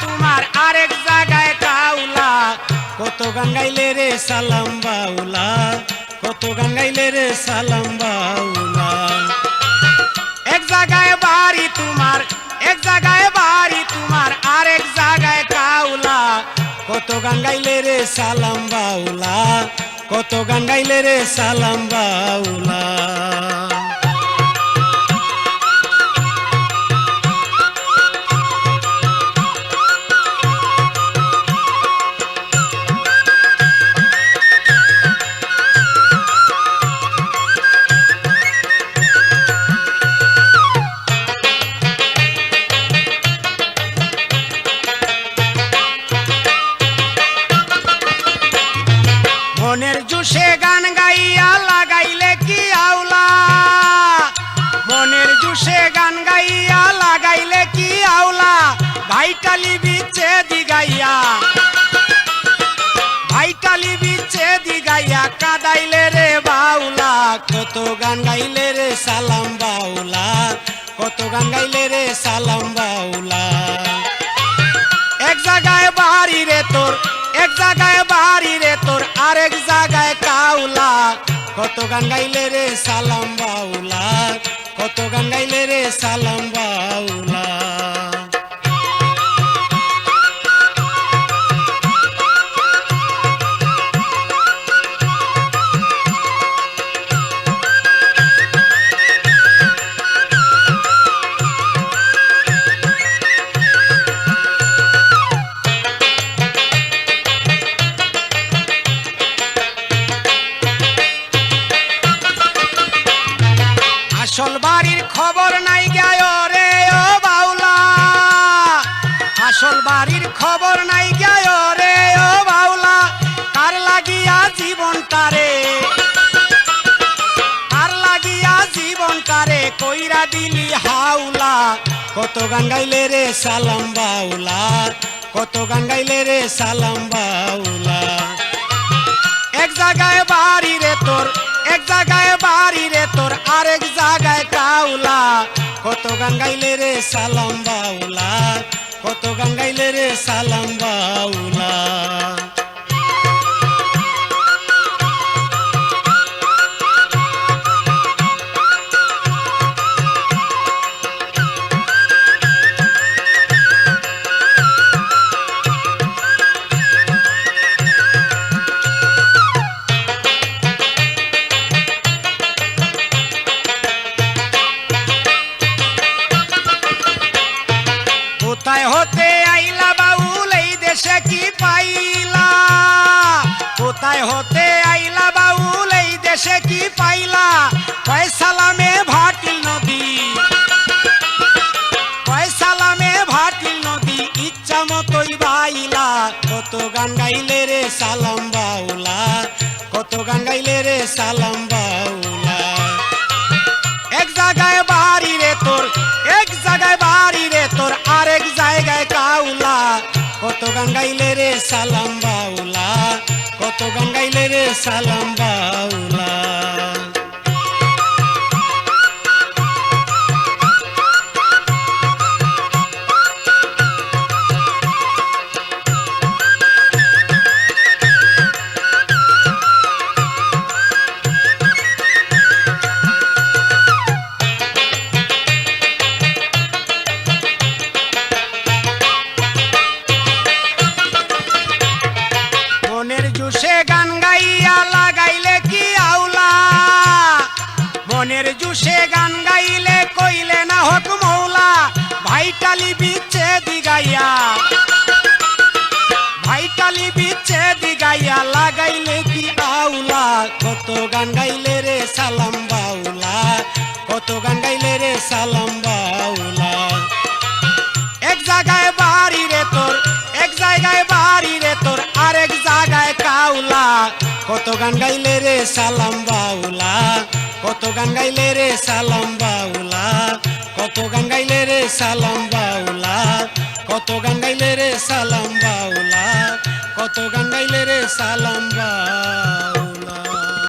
তোমার আরেক জায়গায় কাউলা, কত গান গাইলে রে সালাম বাউলা, কত গান গাইলে রে সালাম বাউলা। এক জায়গায় বাড়ি তোমার, এক জায়গায় বাড়ি তোমার আরেক জায়গায় কাউলা, কত গান গাইলে রে সালাম বাউলা, কত গান গাইলে রে সালাম বাউলা। মনের জুসে গান গাইয়া লাগাইলে কি আউলা, মনের জুসে গান গাইয়া লাগাইলে কি আউলা, ভাইটালি বিচে দিগাইয়া, ভাইটালি বিচে দিগাইয়া কাদাইলে রে বাউলা, কত গান গাইলে রে সালাম বাউলা, কত গান গাইলে রে সালাম বাউলা। এক জায়গায় বাড়ি রে তোর, এক জায়গায় বাড়ি রে তোর আরেক জায়গায় কাউলা, কত গান গাইলে রে সালাম বাউলা, কত গান গাইলে রে সালাম বাউলা। আসল বাড়ির খবর নাই গায় রে ও বাউলা, আসল বাড়ির খবর নাই গায় রে ও বাউলা, কার লাগিয়া জীবনটারে, কার লাগিয়া জীবনটারে কইরা দিলি হাউলা, কত গান গাইলে রে সালাম বাউলা, কত গান গাইলে রে সালাম বাউলা। এক জায়গায় বাড়ি রে তোর, এক জায়গায় বাড়ি রে তোর আরেক জায়গায় কাউলা, কত গান গাইলে রে সালাম বাউলা, কত গান গাইলে রে সালাম বাউলা। কোথায় হতে আইলা বাউল এই দেশে কি পাইলা, কোথায় হতে আইলা বাউল এই দেশে কি পাইলা, কয় সালামে ভাটিল নদী, কয় সালামে ভাটিল নদী ইচ্ছা মতোই বাইলা, কত গান গাইলে রে সালাম বাউলা, কত গান গাইলে রে সালাম বাউলা। এক জায়গায় বাড়ি রে তোর, এক জায়গায় বাড়ি রে তোর আরেক জায়গায় কাউলা, কত গান গাইলে রে সালাম বাউলা, কত গান গাইলে রে সালাম বাউলা। মনের জুসে গান গাইয়া লাগাইলে কি আউলা, মনের জুসে গান গাইলে কইলে না হক মৌলা, ভাইটালি বিচে দিগাইয়া, ভাইটালি বিচে দিগাইয়া লাগাইলে কি আউলা, কত গান গাইলে রে সালাম বাউলা, কত গান গাইলে রে সালাম বাউলা। এক জায়গায় বাড়ি রে তোর, এক জায়গায় বাড়ি রে তোর আরেক জায়গায় কাউলা, কত গান গাইলে রে সালাম বাউলা, কত গান গাইলে রে সালাম বাউলা, কত গান গাইলে রে সালাম বাউলা, কত গান গাইলে রে সালাম বাউলা, কত গান গাইলে রে সালাম বাউলা।